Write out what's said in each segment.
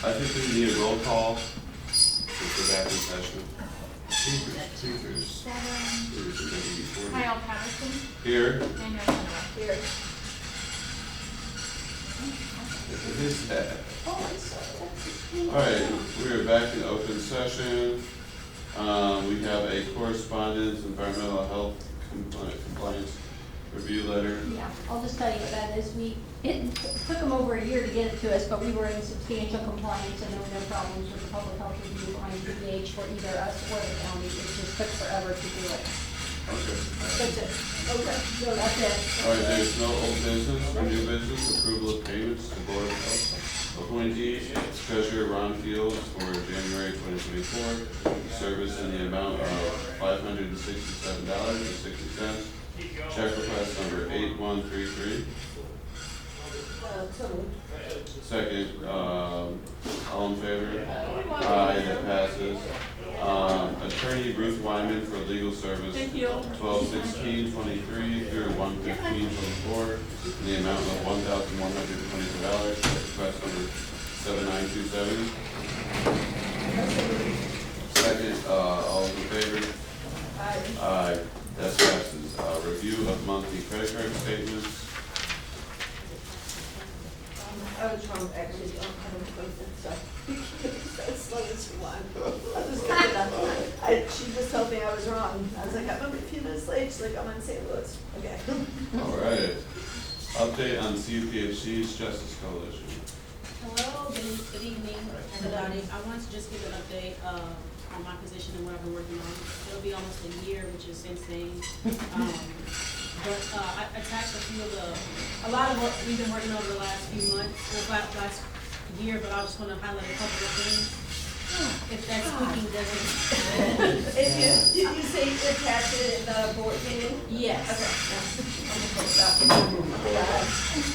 I think we need a roll call since we're back in session. Teachers. Kyle Patterson. Here. Daniel Miller. Here. What is that? Alright, we are back in open session. We have a correspondence, environmental health compliance review letter. Yeah, I'll just tell you what that is. It took them over a year to get it to us, but we were in substantial compliance and there were no problems with the public health review on DEH for either us or the county. It just took forever to do it. Okay. That's it. Okay. So that's it. Alright, there's no old business or new business, approval of payments to Board of Health appointee, Treasurer Ron Fields for January 2024, service in the amount of $567.60. Check request number 8133. Second, all in favor? Aye, that passes. Attorney Ruth Wyman for legal service 12/16/23 through 1/15/24 in the amount of $1,122. Request number 79270. Second, all in favor? Aye, that passes. Review of monthly credit card statements. I was trying to actually don't have a appointment, so as long as you want. She just told me I was wrong. I was like, I'm a few minutes late. She's like, I'm in St. Louis. Okay. All right. Update on CUPHD's Justice Coalition. Hello, good evening, everybody. I wanted to just give an update on my position and what I've been working on. It'll be almost a year, which is insane. But I attached a lot of what we've been working on over the last few months, or last year, but I just want to highlight a couple of things. If that speaking doesn't. Did you say attach it in the board meeting? Yes. Okay.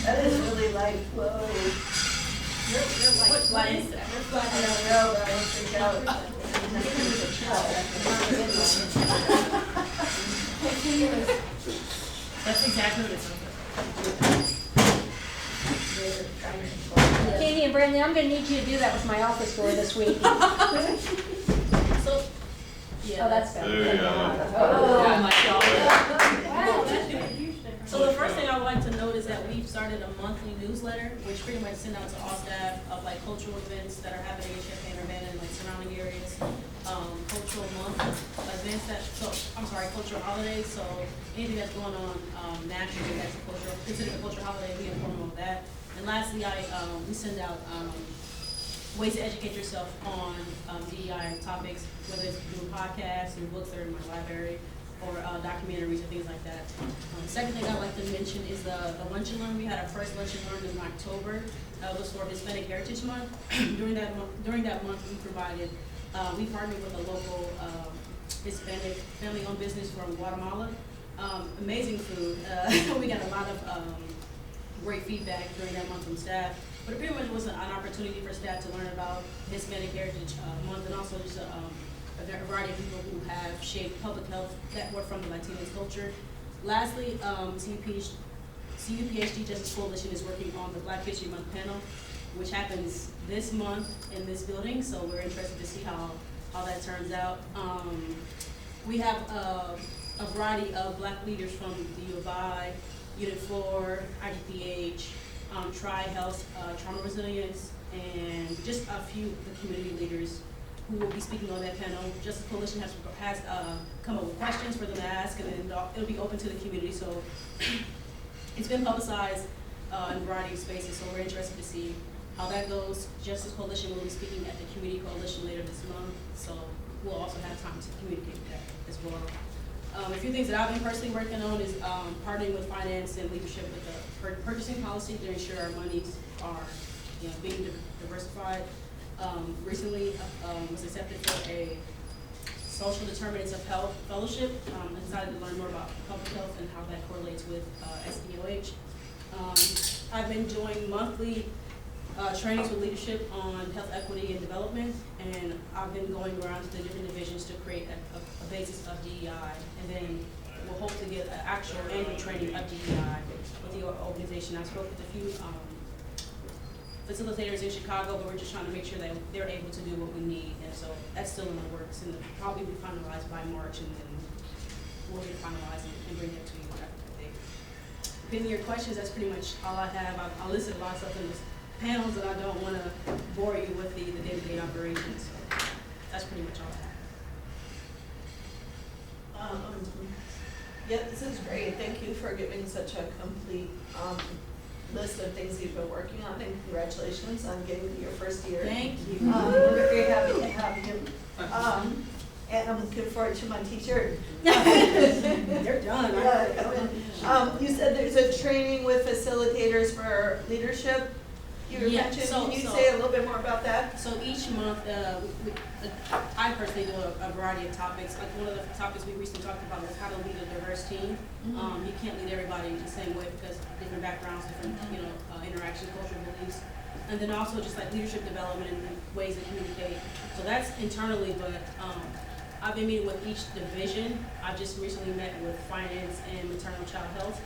That is really like, whoa. You're like, what is that? I don't know, but I don't freak out. That's exactly what it sounds like. Katie and Brandon, I'm going to need you to do that with my office door this week. So, yeah. Oh, that's better. There you go. Oh, my God. Wow. So the first thing I would like to note is that we've started a monthly newsletter, which pretty much send out to all staff of like cultural events that are happening in Champaign-Urbana and like surrounding areas. Cultural month events cultural holidays. So anything that's going on nationally that's considered a cultural holiday, we inform them of that. And lastly, we send out ways to educate yourself on DEI topics, whether it's through podcasts and books that are in my library, or documentaries and things like that. The second thing I'd like to mention is the lunch and learn. We had our first lunch and learn in October. It was for Hispanic Heritage Month. During that month, we partnered with a local Hispanic family-owned business from Guatemala. Amazing food. We got a lot of great feedback during that month from staff. But it pretty much was an opportunity for staff to learn about Hispanic Heritage Month, and also just a variety of people who have shaped public health that were from the Latinx culture. Lastly, CUPHD Justice Coalition is working on the Black History Month panel, which happens this month in this building, so we're interested to see how that turns out. We have a variety of Black leaders from the U of I, Unit 4, IGPH, Tri-Health, Trauma Resilience, and just a few of the community leaders who will be speaking on that panel. Justice Coalition has come up with questions for them to ask, and then it'll be open to the community. So it's been publicized in a variety of spaces, so we're interested to see how that goes. Justice Coalition will be speaking at the Community Coalition later this month, so we'll also have time to communicate that as well. A few things that I've been personally working on is partnering with finance and leadership with the purchasing policy to ensure our monies are being diversified. Recently was accepted for a social determinants of health fellowship. I decided to learn more about public health and how that correlates with SDOH. I've been doing monthly trainings with leadership on health equity and development, and I've been going around to the different divisions to create a basis of DEI, and then we'll hope to get an actual annual training of DEI with the organization. I spoke with a few facilitators in Chicago, but we're just trying to make sure that they're able to do what we need, and so that's still in the works, and it'll probably be finalized by March, and then we'll get finalized and bring it to you after that date. Depending on your questions, that's pretty much all I have. I listed a lot of stuff in this panels, and I don't want to bore you with the day-to-day operations, so that's pretty much all I have. Yeah, this is great. Thank you for giving such a complete list of things you've been working on, and congratulations on getting to your first year. Thank you. We're very happy to have you. And I'm looking forward to my t-shirt. They're done. You said there's a training with facilitators for leadership. You Yeah, mentioned, so- can you so- say a little bit more about that? So each month, I personally do a variety of topics. Like one of the topics we recently talked about was how to lead a diverse team. You can't lead everybody the same way because different backgrounds, different interactions, cultural beliefs, and then also just like leadership development and ways to communicate. So that's internally, but I've been meeting with each division. I just recently met with finance and maternal child health.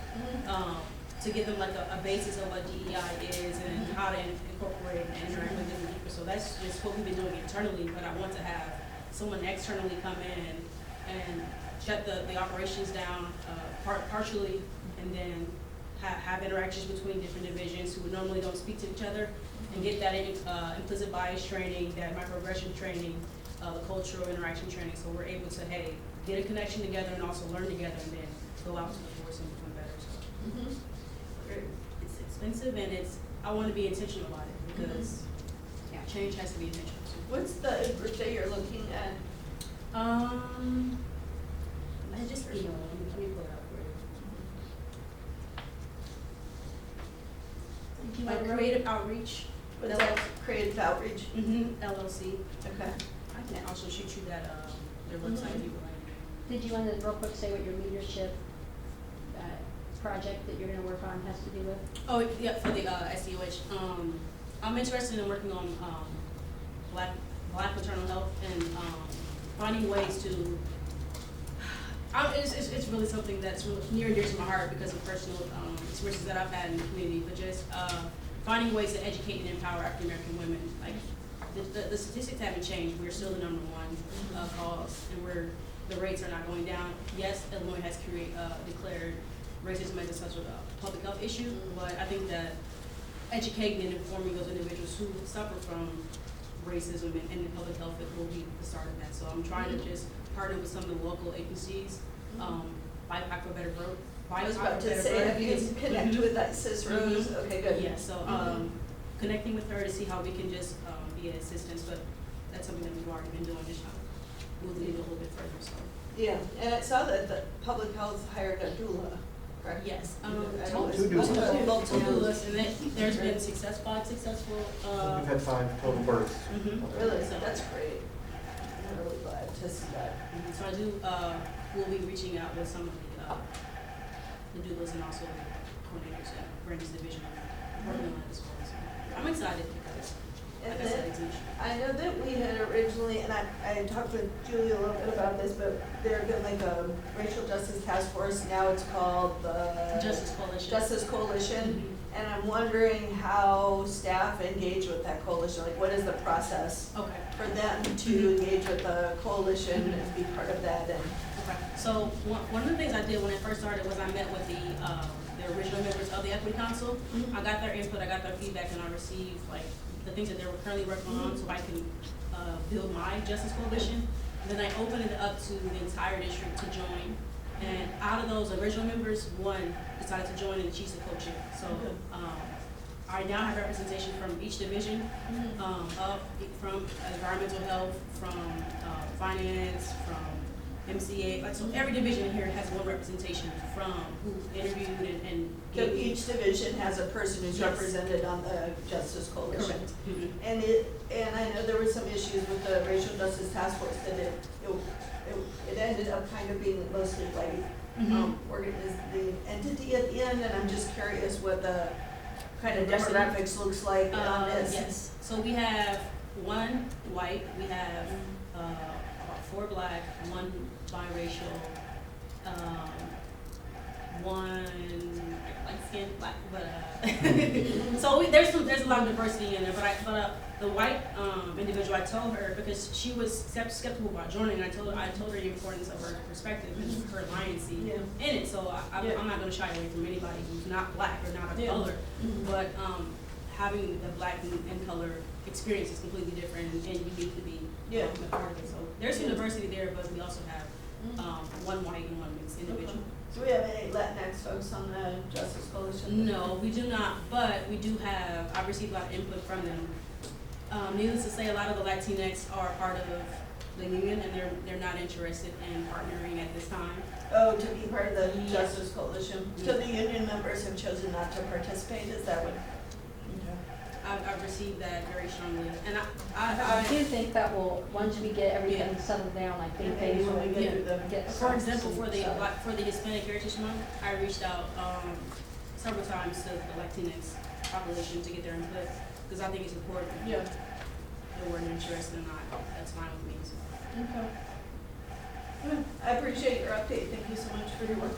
To give them like a basis of what DEI is and how to incorporate and interact with different people. So that's just what we've been doing internally, but I want to have someone externally come in and shut the operations down partially, and then have interactions between different divisions who normally don't speak to each other, and get that implicit bias training, that microaggression training, the cultural interaction training, so we're able to, hey, get a connection together and also learn together, and then go out to the force and become better. So. It's expensive, and I want to be intentional about it because change has to be intentional. What's the group that you're looking at? I just email. Let me pull it up for you. Creative Outreach. What's that? Creative Outreach? LLC. Okay. I can also shoot you that their website if you would like. Did you want to real quick say what your leadership project that you're going to work on has to do with? Oh yeah, for the SDOH. I'm interested in working on black maternal health and finding ways to. It's really something that's really near and dear to my heart because of personal experiences that I've had in the community. But just finding ways to educate and empower African American women. Like the statistics haven't changed. We're still the #1 cause, and the rates are not going down. Yes, Illinois has declared racism as such a public health issue, but I think that educating and informing those individuals who suffer from racism and in public health will be the start of that. So I'm trying to just partner with some of the local agencies, BIPOC for Better Growth. I was about to say, have you connected with that Sis Rose? Okay, good. Yeah, so connecting with her to see how we can just be an assistance, but that's something that we've already been doing, just trying to move the needle a little bit further. So. Yeah, and I saw that the public health hired a doula. Correct? Yes. Two doulas. Multiple doulas, and there's been five successful. We've had 5 total births. Really? So- That's great. I'm really glad to see that. So I do, we'll be reaching out with some of the doulas and also the coordinators at Brandon's division, working on that as well. So I'm excited because, And like I said, then, it's an issue. I know that we had originally, and I talked with Julie a little bit about this, but there had been like a racial justice task force. Now it's called the Justice Coalition. Justice Coalition. And I'm wondering how staff engage with that coalition. Like, what is the process Okay. for them to engage with the coalition and be part of that? And Okay. So one of the things I did when I first started was I met with the original members of the Equity Council. I got their input, I got their feedback, and I received like the things that they were currently working on, so I can build my Justice Coalition. And then I opened it up to the entire district to join. And out of those original members, one decided to join, and she's the co-chair. So I now have representation from each division, from environmental health, from finance, from MCA. Like, so every division here has one representation from who interviewed and so gave me. each division has a person who's Yes. represented on the Justice Coalition. Correct. And I know there were some issues with the Racial Justice Task Force that it ended up kind of being mostly white the entity at the end, and I'm just curious what the kind of demographics looks like on this. Yes, so we have 1 white, we have about 4 black, 1 biracial, one like skin black, but so there's a lot of diversity in there. But the white individual, I told her because she was skeptical about joining. I told her the importance of her perspective and her leniency in it. So I'm not going to shy away from anybody who's not black or not of color, but having the black and color experience is completely different and unique to be a part of it. So there's some diversity there, but we also have one white and one mixed individual. Do we have any Latinx folks on the Justice Coalition? No, we do not, but we do have, I've received a lot of input from them. Needless to say, a lot of the Latinx are part of the union and they're not interested in partnering at this time. Oh, to be part of the Justice Coalition. So the union members have chosen not to participate, is that what? I've received that very strongly, and I do think that will, once we get everything settled down, I think things will get. For example, for the Hispanic Heritage Month, I reached out several times to the Latinx population to get their input, because I think it's important. Yeah. They weren't interested or not, that's fine with me. So. Okay. Good. I appreciate your update. Thank you so much for your work.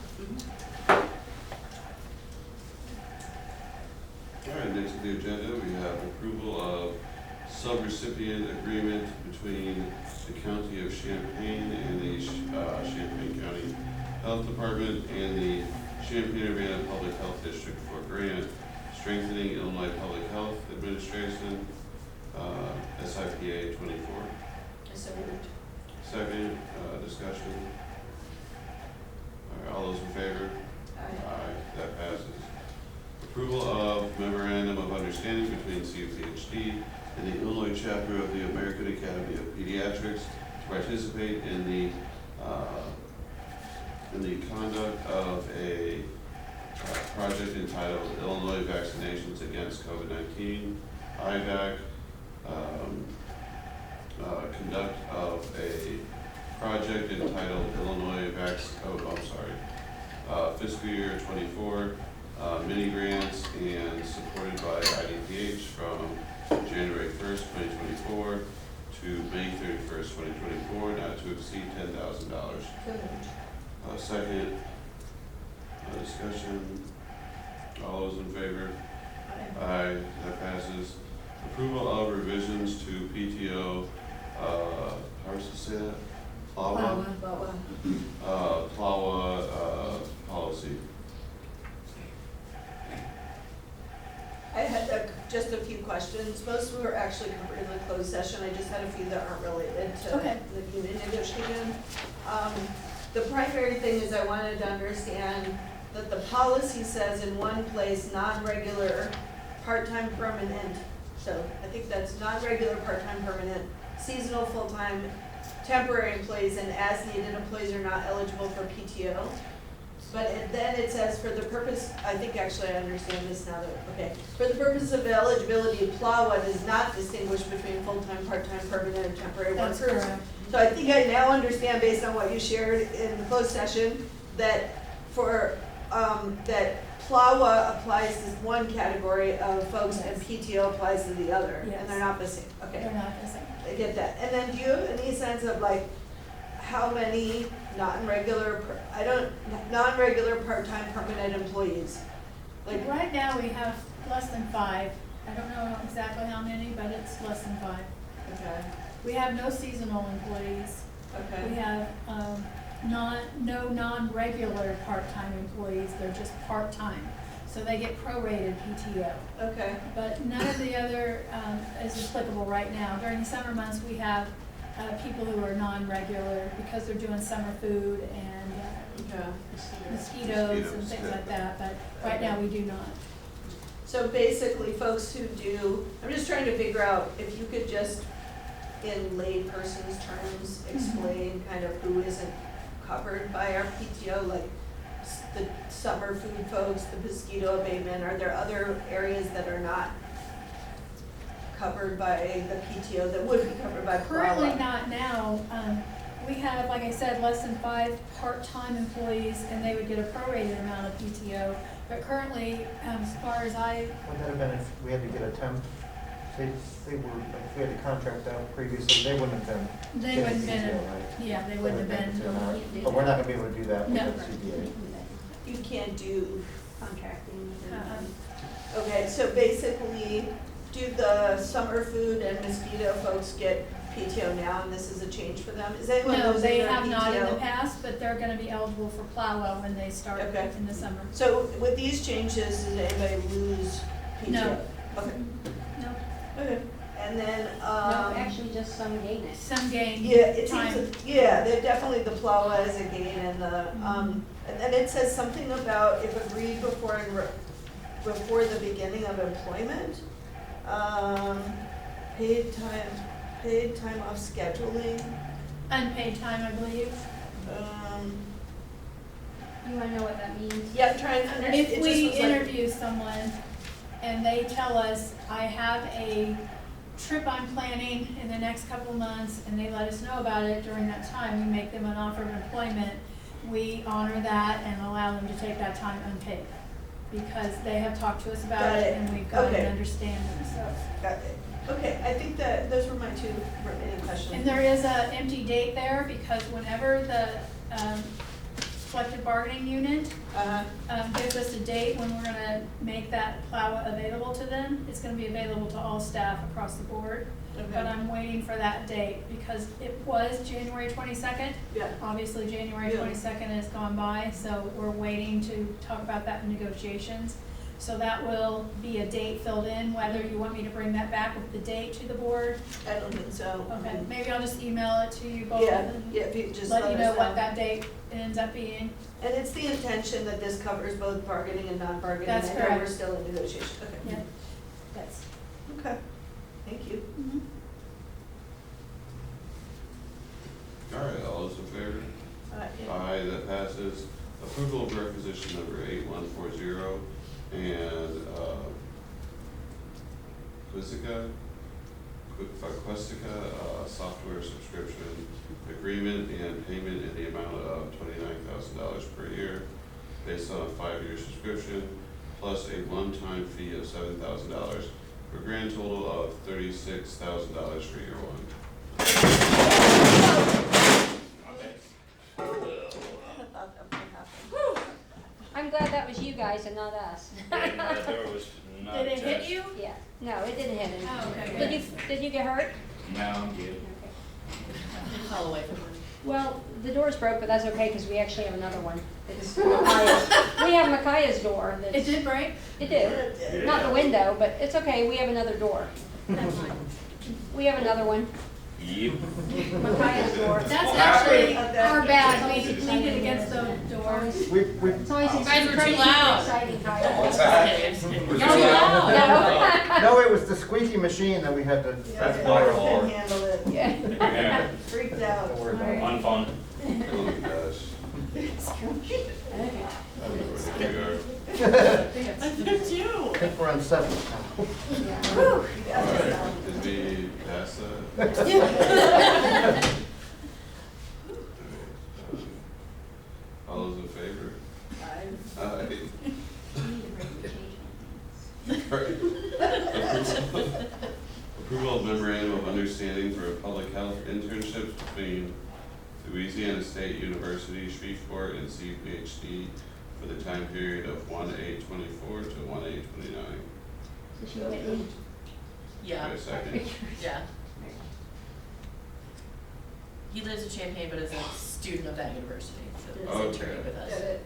All right, next on the agenda, we have approval of subrecipient agreement between the County of Champaign and the Champaign County Health Department and the Champaign-Urbana Public Health District for grant strengthening Illinois Public Health Administration, SIPA 24. So moved. Second, discussion. All right, all those in favor? Aye, that passes. Approval of memorandum of understanding between CUPHD and the Illinois chapter of the American Academy of Pediatrics to participate in the conduct of a project entitled Illinois Vaccinations Against COVID-19, IVAC, conduct of a project entitled Illinois fiscal year 24, mini grants and supported by IDPH from January 1st, 2024 to May 31st, 2024, not to exceed $10,000. So moved. Second, discussion. All those in favor? Aye, that passes. Approval of revisions to PTO, how does it say that? PLAWA? PLAWA, policy. I had just a few questions. Most were actually covered in the closed session. I just had a few that aren't related to the union negotiation. The primary thing is I wanted to understand that the policy says in one place, non-regular, part-time, permanent. So I think that's non-regular, part-time, permanent, seasonal, full-time, temporary employees, and as-needed employees are not eligible for PTO. But then it says for the purpose, I think actually I understand this now that, okay. For the purpose of eligibility, PLAWA does not distinguish between full-time, part-time, permanent, and temporary workers. That's correct. So I think I now understand based on what you shared in the closed session, that for, that PLAWA applies to one category of folks and PTO applies to the other. Yes. And they're not the same, okay. They're not the same. I get that. And then do you have any sense of like how many non-regular part-time permanent employees? Like Right now, we have less than 5. I don't know exactly how many, but it's less than 5. okay, We have no seasonal employees. We okay, have no non-regular part-time employees. They're just part-time. So they get prorated PTO. okay, But none of the other is applicable right now. During the summer months, we have people who are non-regular because they're doing summer food and okay. mosquitoes and things like that. But right now, we do not. So basically folks who do, I'm just trying to figure out if you could just in layperson's terms explain kind of who isn't covered by our PTO, like the summer food folks, the mosquito abatement. Are there other areas that are not covered by the PTO that would be covered by PLAWA? Currently not now. We have, like I said, less than 5 part-time employees, and they would get a prorated amount of PTO. But currently, as far as Would that have been if we had to get a temp? They were, if we had to contract out previously, they wouldn't have been. they getting wouldn't have PTO, been, right? yeah, they wouldn't have been. But we're not gonna be able to do that with No. the CBA. You can't do, Contracting. okay, so basically, do the summer food and mosquito folks get PTO now, and this is a change for them? Is anyone No, losing they their have not in the PTO? past, but they're gonna be eligible for plow when they start Okay. in the summer. So with these changes, did anybody lose PTO? No. Okay, No, okay, and then, No, actually just some gain it. some gain. yeah, it time. seems, yeah, they're definitely the plow is a gain, and the, and then it says something about if agreed before the beginning of employment. Paid time off scheduling, Unpaid time, I believe. You wanna know what that means? yeah, I'm trying to understand. If we interview someone and they tell us, I have a trip I'm planning in the next couple of months, and they let us know about it during that time, we make them an offer of employment, we honor that and allow them to take that time unpaid. Because they have talked to us about Got it it. and we've got Okay. an understanding, so. Got it. Okay, I think that those were my two remaining questions. And there is a empty date there because whenever the, collective bargaining unit gives us a date when we're gonna make that plow available to them, it's gonna be available to all staff across the board. But I'm waiting for that date because it was January 22nd. Yeah, Obviously, January Yeah. 22nd has gone by, so we're waiting to talk about that in negotiations. So that will be a date filled in, whether you want me to bring that back with the date to the board. I don't think so. Okay, maybe I'll just email it to you both Yeah, and yeah, if you just let you know us what that date ends up being. And it's the intention that this covers both bargaining and non-bargaining. That's I know correct. we're still in negotiation, okay. Yeah, that's. Okay, thank you. Mhm. All right, all those in favor? Yeah. Aye, that passes. Approval of requisition number 8140 and Questica software subscription agreement and payment in the amount of $29,000 per year based on a 5-year subscription plus a one-time fee of $7,000 for a grand total of $36,000 for year one. I thought that might happen. I'm glad that was you guys and not us. Yeah, no, the door was not Did it hit attached. you? Yeah, no, it didn't hit him. Oh, okay, Did you get hurt? No, I'm good. Okay. Call away from her. Well, the door's broke, but that's okay, because we actually have another one. It's Micaiah's. We have Micaiah's door. It That's, did break? it did. Not the window, but it's okay, we have another door. That's fine. We have another one. Yep. Micaiah's door. That's actually our bad, we leaned it against the door. We, It's always You guys were too crazy loud. exciting, Kyle. What's that? Y'all loud. no, it was the squeaky machine that we had to. Yeah, That's I my couldn't fault. handle it. Yeah. Yeah. Freaked out. Don't worry about it. Unfun. Oh gosh. Okay. I don't know where we are. I do too. I think we're on 7 now. Yeah. All right, did we pass that? All those in favor? Aye. Approval of memorandum of understanding for a public health internship between Louisiana State University, Shreveport, and CUPHD for the time period of 1/8/24 to 1/8/29. So she went in. Yeah, Wait a second. yeah. He lives in Champaign, but is a student of that university, so he's Okay. interning with us. Get it?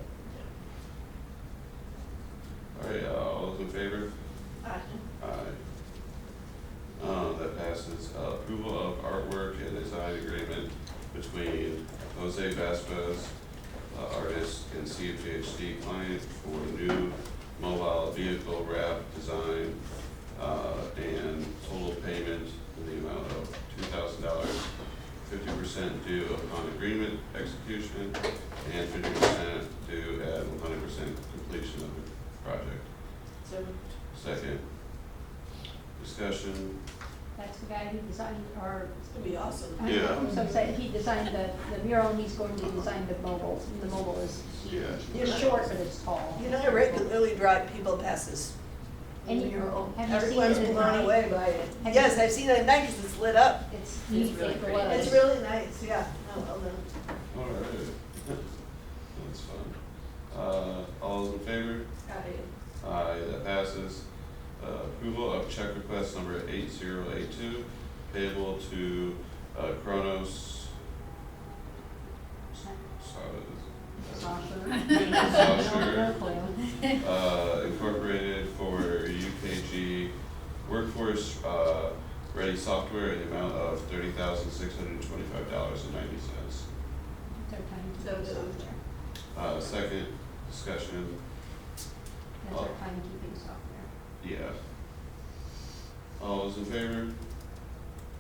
All right, all those in favor? Aye. Aye. That passes. Approval of artwork and design agreement between Jose Vasquez, artist and CUPHD client for new mobile vehicle wrap design, and total payment in the amount of $2,000, 50% due upon agreement execution, and 50% due at 100% completion of the project. So, Second. Discussion. That's the guy who designed our, it'd be awesome. Yeah. so say he designed the mural, and he's going to design the mobile. The mobile is huge. Yeah. It's short, but it's tall. You know, I regularly drive people past this And you- mural. have you seen Everyone's it at blown night? away by it. Have Yes, you- I've seen it at night because it's lit up. It's really really pretty. glows. It's really nice, yeah. Oh, well done. All right. That's fun. All those in favor? Aye, that passes. Approval of check request number 8082, payable to Kronos. Incorporated for UKG Workforce Ready Software in the amount of $30,625.90. Their So timekeeping moved. software. Second discussion, That's our timekeeping software. yeah. All those in favor?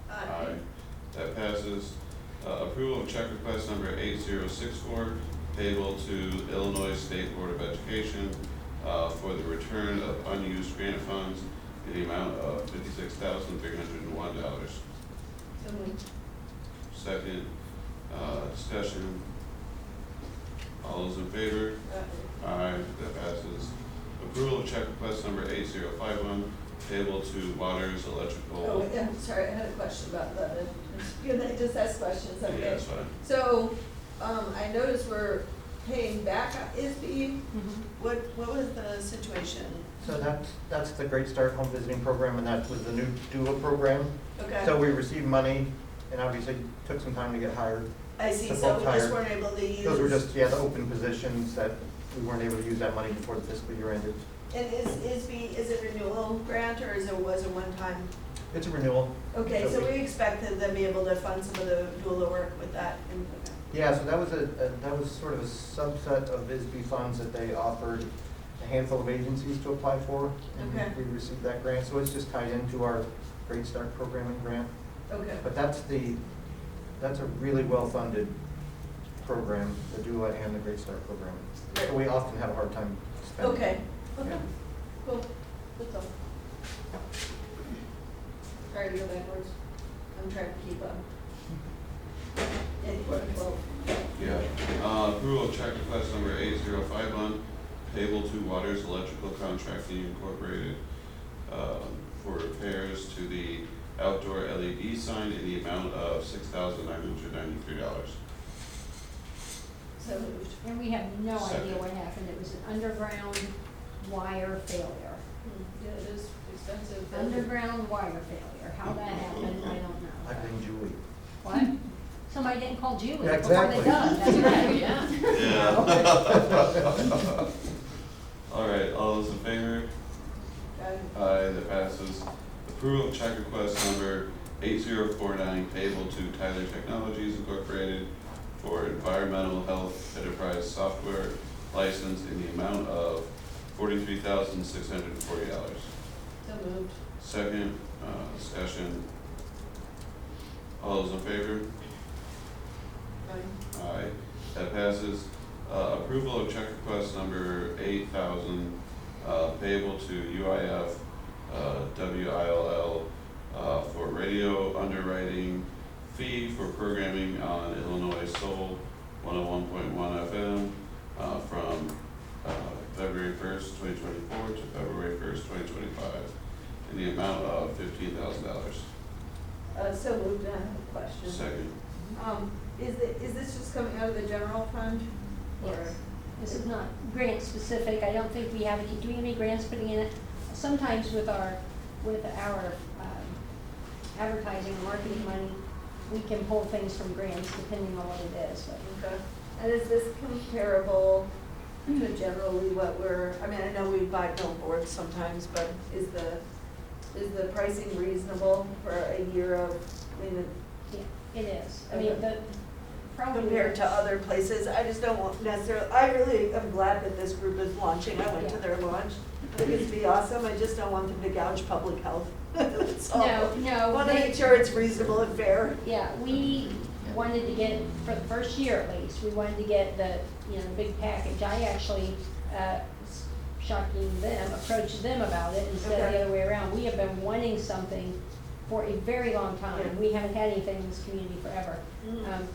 That passes. Approval of check request number 8064, payable to Illinois State Board of Education for the return of unused grant funds in the amount of $56,301. So moved. Second, discussion. All those in favor? Aye, that passes. Approval of check request number 8051, payable to Waters Electrical. Oh, yeah, sorry, I had a question about that. You know, I just asked questions, Yeah, okay. that's fine. So, I noticed we're paying back ISB. Mm-hmm. What was the situation? So that's the Great Start Home Visiting Program, and that was the new DUA program. Okay. So we received money, and obviously took some time to get hired. I see, the so we folks just hired. weren't able to use. Those were just, yeah, the open positions that we weren't able to use that money before the fiscal year ended. And is ISB, is it a renewal grant or was it one time? It's a renewal. Okay, so we- we expected them to be able to fund some of the doula work with that. Yeah, so that was sort of a subset of ISB funds that they offered a handful of agencies to apply for. Okay. And we received that grant, so it's just tied into our Great Start programming grant. Okay. But that's a really well-funded program, the DUA and the Great Start program. So we often have a hard time spending. Okay, okay, Yeah. cool, that's all. Sorry to go backwards, I'm trying to keep up. Well, Yeah. Approval of check request number 8051, payable to Waters Electrical Contracting Incorporated for repairs to the outdoor LED sign in the amount of $6,993. so moved. And we have no idea Second. what happened. It was an underground wire failure. Yeah, it is expensive. Underground wire failure. How that happened, I don't know. I blame Julie. What? Somebody didn't call Julie Yeah, before they exactly. done, that's right. Yeah. Yeah. All right, all those in favor? Okay. Aye, that passes. Approval of check request number 8049, payable to Tyler Technologies Incorporated for environmental health enterprise software license in the amount of $43,640. So moved. Second, discussion. All those in favor? Fine. Aye, that passes. Approval of check request number 8000, payable to UIF, WILL, for radio underwriting fee for programming on Illinois Soul 101.1 FM, from February 1st, 2024 to February 1st, 2025, in the amount of $15,000. So moved, and I have a question. Second. Is this just coming out of the general fund? Or- Yes. This is not grant specific. I don't think we have any, do we have any grants putting in it? Sometimes with our advertising and marketing money, we can pull things from grants depending on what it is, but. Okay. And is this comparable to generally what I know we buy billboards sometimes, but is the pricing reasonable for a year of, Yeah, it is. I mean, the, probably. compared to other places? I just don't want necessarily, I really am glad that this group is launching. I went to their launch. I think it'd be awesome. I just don't want them to gouge public health. That's all. No, I want to they- make sure it's reasonable and fair. Yeah, we wanted to get, for the first year at least, we wanted to get the big package. I actually, shocking them, approached them about it instead of the Okay. other way around. We have been wanting something for a very long time. Yeah. We haven't had anything in this community forever. Mm.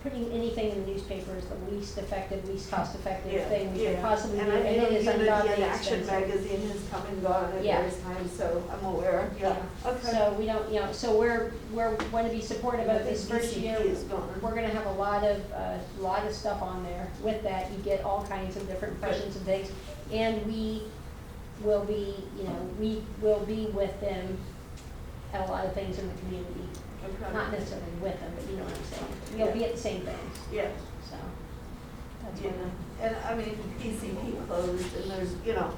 putting anything in the newspaper is the least effective, least cost-effective Yeah, thing we yeah. can possibly do, And I and know it is Unity ungodly and Action expensive. magazine has come and gone at Yeah. various times, so I'm aware, yeah, okay. So we don't, so we're going to be supportive of this first year. DCP is gone. We're gonna have a lot of stuff on there. With that, you get all kinds of different impressions and things. And we will be, we will be with them at a lot of things in the community. Okay. Not necessarily with them, but you know what I'm saying. We'll be at the same things, Yeah, so. That's yeah, what and I mean, PCP closed, and there's,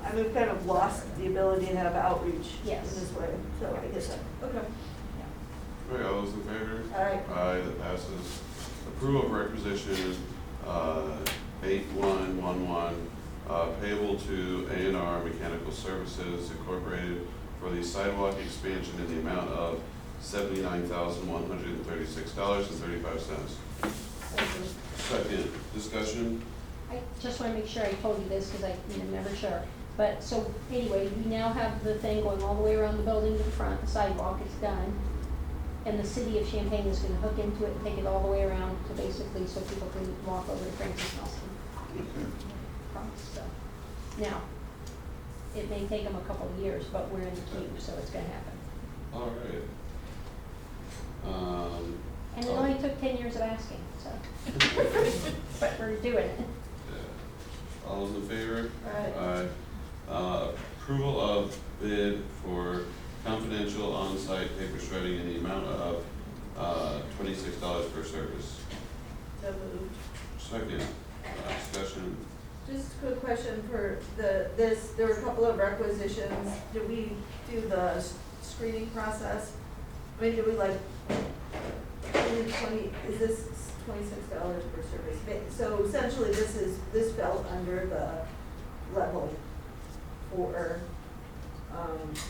I mean, we've kind of lost the ability to have outreach in Yes. this way, so I guess that, okay. Okay, all those in favor? Aye. Aye, that passes. Approval of requisition, 8111, payable to A&R Mechanical Services Incorporated for the sidewalk expansion in the amount of $79,136.35. Second, discussion? I just wanna make sure I told you this, cause I'm never sure. But, so, anyway, we now have the thing going all the way around the building to the front, the sidewalk is done. And the city of Champaign is gonna hook into it and take it all the way around to basically, so people can walk over to Francis Nelson. So, now, it may take them a couple of years, but we're in the queue, so it's gonna happen. All right. And it only took 10 years of asking, so. But we're doing it. Yeah. All those in favor? Aye. Approval of bid for confidential on-site paper shredding in the amount of $26 per service. So moved. Second, discussion. Just a quick question for there were a couple of requisitions, did we do the screening process? I mean, do we like, is this $26 per service? So essentially, this fell under the level for,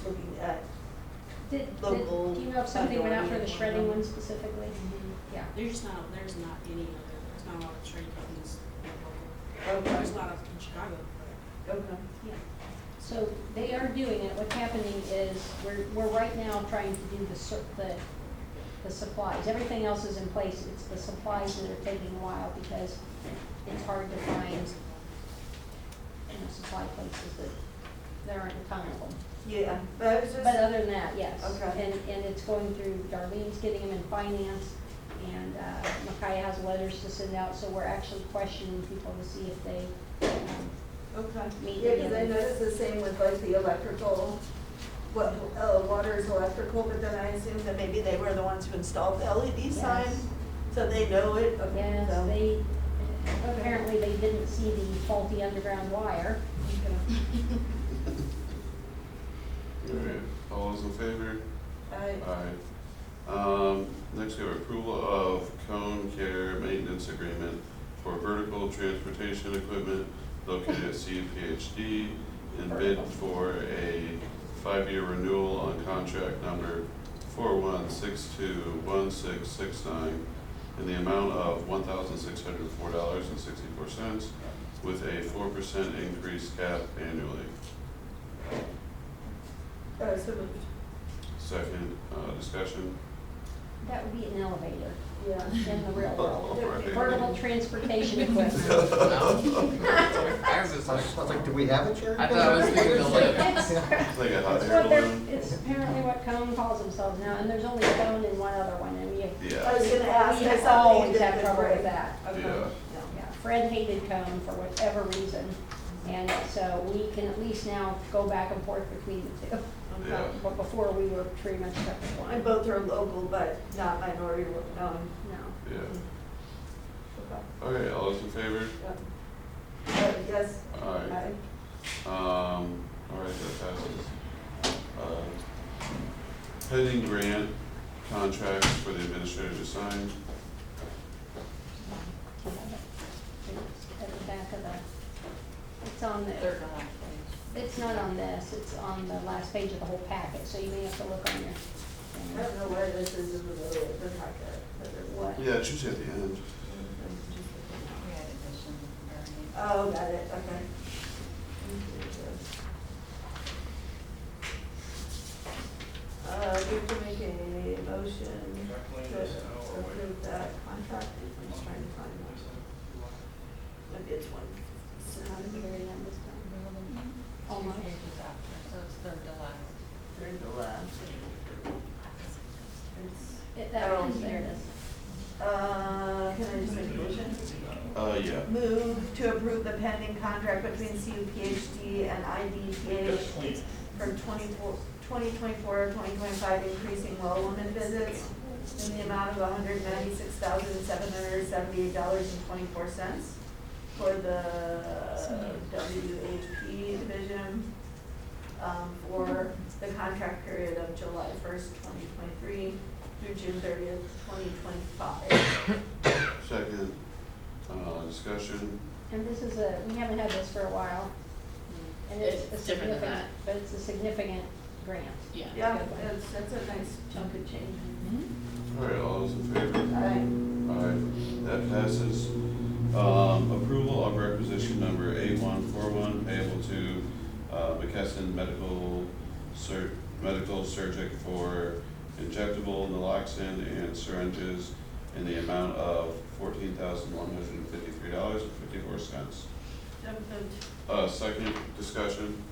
looking at, Do you know if something went out for the shredding one specifically? Yeah. There's not any other, there's not a lot of trade companies local. okay, There's a lot of in Chicago, but. okay, Yeah. So they are doing it. What's happening is we're right now trying to do the supplies. Everything else is in place. It's the supplies that are taking a while because it's hard to find, supply places that there aren't a ton of them. yeah, but I was just. But other than that, yes. Okay. And it's going through, Darlene's getting them in finance, and Micaiah has letters to send out, so we're actually questioning people to see if they, Okay, meet yeah, because I together. noticed the same with like the electrical, water is electrical, but then I assumed that maybe they were the ones who installed the LED sign, Yes. so they know it, okay, Yes, so. apparently they didn't see the faulty underground wire. All right, all those in favor? I, Aye. Next we have approval of cone care maintenance agreement for vertical transportation equipment located at CUPHD and bid for a 5-year renewal on contract number 41621669 in the amount of $1,604.64 with a 4% increase cap annually. so moved. Second, discussion. That would be an elevator Yeah. in the real world. Right. Vertical transportation equipment. I was just I like, was like, do we have a chair? I thought I was thinking the lift. It's It's like a hot it's air what they're, balloon. it's apparently what Cone calls themselves now, and there's only Cone and one other one, and we I Yeah, was gonna ask, we I have saw always they had did trouble the with break. that. Okay. Yeah. Yeah, Fred hated Cone for whatever reason, and so we can at least now go back and forth between the two. Yeah. But before, we were pretty much stuck with one. And both are local, but not minority, No. yeah. Okay. Okay, all those in favor? Yes. Aye. All right, that passes. Pending grant contracts for the administrator to sign. At the back of the, it's on the, it's not on this, it's on the last page of the whole packet, so you may have to look on your. I don't know where this is in the packet, but What? Yeah, it's usually at the end. oh, got it, okay. We have to make a motion to approve approve that contract, I'm just trying to find one. Maybe it's one, it's not in the very end this time. Almost. So it's third to last. Third to last. That one's there, it is. Can I just make a motion? Yeah. Move to approve the pending contract between CUPHD and IDPH for 2024-2025, increasing well woman visits in the amount of $196,778.24 for the WHP division, for the contract period of July 1st, 2023 through June 30th, 2025. Second, discussion. And this is we haven't had this for a while. And it's a It's different than significant, but it's a significant grant. Yeah. Yeah, that's a nice chunk of change. All right, all those in favor? Aye. Aye, that passes. Approval of requisition number 8141 payable to McKesson Medical Surgic for injectable naloxone and syringes in the amount of $14,153.54. So moved. Second discussion.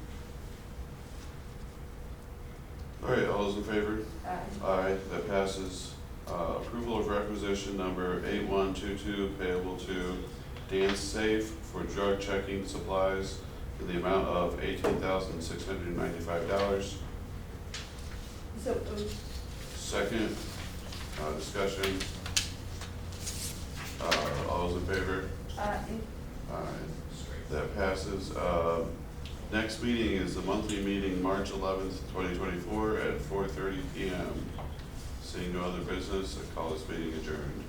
All right, all those in favor? Aye. Aye, that passes. Approval of requisition number 8122 payable to Dance Safe for drug checking supplies in the amount of $18,695. So moved. Second, discussion. All those in favor? Aye. Aye, that passes. Next meeting is the monthly meeting, March 11th, 2024 at 4:30 PM. Seeing no other business, I call this meeting adjourned.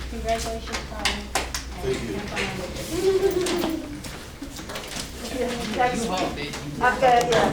Congratulations, Brian. Thank you. I've got, yeah.